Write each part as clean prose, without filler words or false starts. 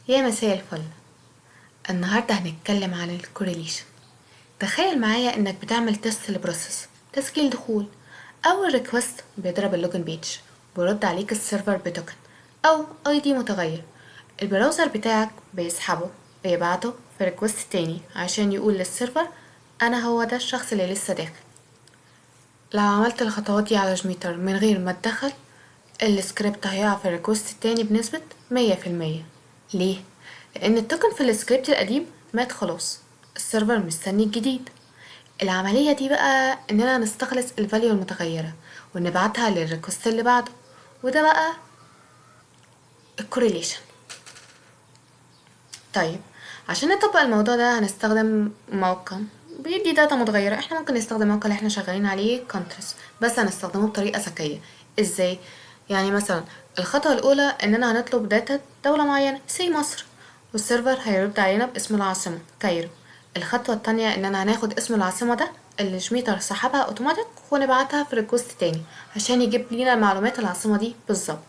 يا مساء الفل. النهاردة هنتكلم عن الكوريليشن. تخيل معايا انك بتعمل تيست لبروسيس تسجيل دخول. اول ريكوست بيضرب اللوجن بيج، بيرد عليك السيرفر بتوكن او اي دي متغير. البراوزر بتاعك بيسحبه، بيبعته في ريكوست تاني عشان يقول للسيرفر انا هو ده الشخص اللي لسه داخل. لو عملت الخطوات دي على جميتر من غير ما تدخل، السكريبت هيقع في الريكوست التاني بنسبة 100%. ليه؟ لأن التوكن في السكريبت القديم مات خلاص، السيرفر مستني الجديد. العملية دي بقى إننا نستخلص الفاليو المتغيرة ونبعتها للريكوست اللي بعده، وده بقى الكوريليشن. طيب، عشان نطبق الموضوع ده هنستخدم موقع بيدي داتا متغيرة. احنا ممكن نستخدم الموقع اللي احنا شغالين عليه كونترس، بس هنستخدمه بطريقة ذكية. ازاي؟ يعني مثلا الخطوة الأولى إننا هنطلب داتا دولة معينة سي مصر، والسيرفر هيرد علينا باسم العاصمة كايرو. الخطوة التانية إننا هناخد اسم العاصمة ده اللي جميتر سحبها اوتوماتيك ونبعتها في ريكوست تاني عشان يجيب لينا معلومات العاصمة دي بالظبط.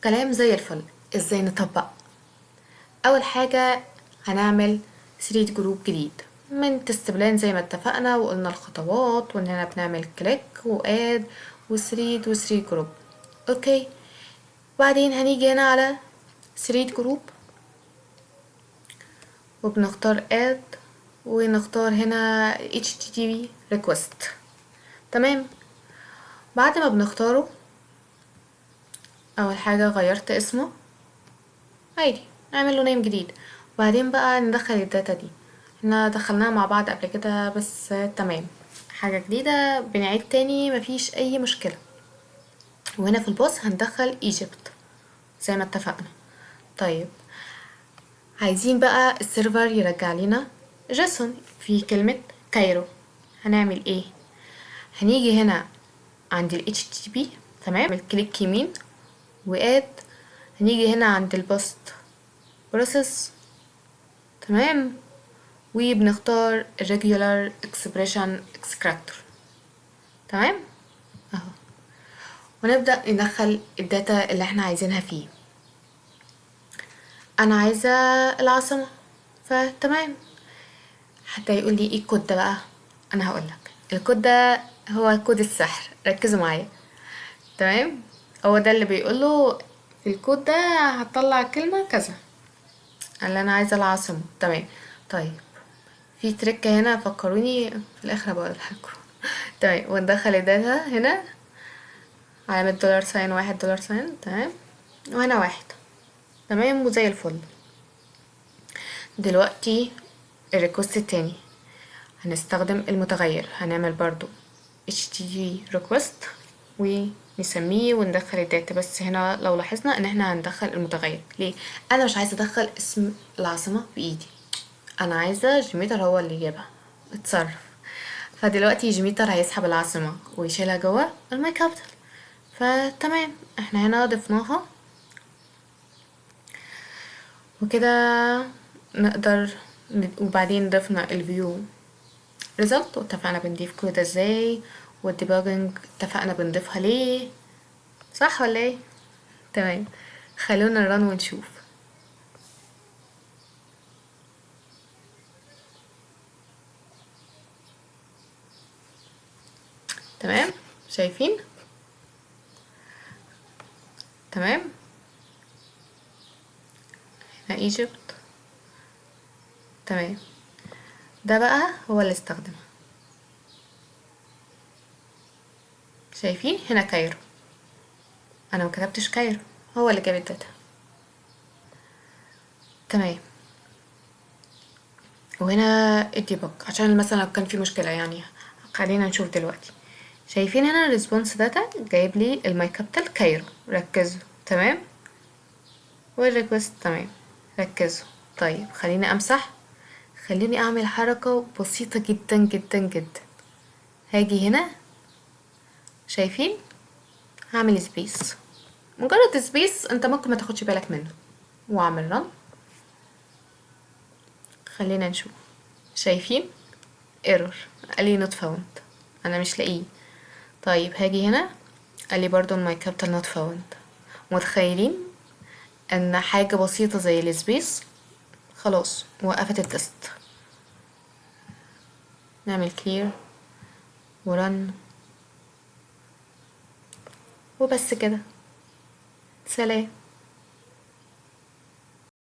كلام زي الفل. ازاي نطبق؟ اول حاجة هنعمل ثريد جروب جديد من تست بلان زي ما اتفقنا وقلنا الخطوات، واننا بنعمل كليك واد وثريد وثريد جروب. اوكي، بعدين هنيجي هنا على ثريد جروب وبنختار اد ونختار هنا HTTP request. تمام. بعد ما بنختاره، اول حاجة غيرت اسمه عادي، نعمل له نيم جديد، وبعدين بقى ندخل الداتا دي. احنا دخلناها مع بعض قبل كده بس تمام، حاجة جديدة بنعيد تاني مفيش اي مشكلة. وهنا في البوس هندخل ايجيبت زي ما اتفقنا. طيب، عايزين بقى السيرفر يرجع لنا جيسون في كلمة كايرو. هنعمل ايه؟ هنيجي هنا عند ال HTTP، تمام، كليك يمين واد. هنيجي هنا عند البوست بروسيس، تمام، وبنختار regular expression extractor. تمام اهو، ونبدأ ندخل الداتا اللي احنا عايزينها فيه. انا عايزة العاصمة، فتمام. حتى يقول لي ايه الكود ده بقى، انا هقولك الكود ده هو كود السحر، ركزوا معايا. تمام، هو ده اللي بيقوله في الكود ده هتطلع كلمة كذا اللي انا عايزة العاصمة. تمام. طيب، في تركة هنا فكروني في الاخر بقول لكم. تمام، وندخل الداتا هنا علامة دولار ساين، واحد دولار ساين، تمام، وهنا واحد. تمام وزي الفل. دلوقتي الريكوست التاني هنستخدم المتغير، هنعمل برضو HTTP request ونسميه وندخل الداتا. بس هنا لو لاحظنا ان احنا هندخل المتغير. ليه؟ انا مش عايزة ادخل اسم العاصمة بايدي، انا عايزة جيميتر هو اللي يجيبها، اتصرف. فدلوقتي جيميتر هيسحب العاصمة ويشيلها جوه الماي كابيتال. فتمام، احنا هنا ضفناها وكده نقدر وبعدين ضفنا الفيو ريزلت، واتفقنا بنضيف كود ازاي، والديباجنج اتفقنا بنضيفها ليه. صح ولا ايه؟ تمام، خلونا نرن ونشوف. تمام، شايفين؟ تمام، هنا ايجيبت. تمام، ده بقى هو اللي استخدمه. شايفين هنا كايرو، انا ما كتبتش كايرو، هو اللي جاب الداتا. تمام، وهنا الديباج عشان مثلا لو كان في مشكلة يعني. خلينا نشوف دلوقتي. شايفين هنا الريسبونس داتا جايب لي الماي كابيتال كايرو، ركزوا. تمام، والريكوست تمام، ركزوا. طيب خليني امسح، خليني اعمل حركة بسيطة جدا جدا جدا. هاجي هنا، شايفين، هعمل سبيس، مجرد سبيس انت ممكن ما تاخدش بالك منه، واعمل رن. خلينا نشوف. شايفين ايرور، قالي نوت فاوند، انا مش لاقيه. طيب هاجي هنا، قالي برضو ماي كابيتال نوت فاوند. متخيلين ان حاجة بسيطة زي السبيس خلاص وقفت التست. نعمل كلير ورن وبس كده. سلام.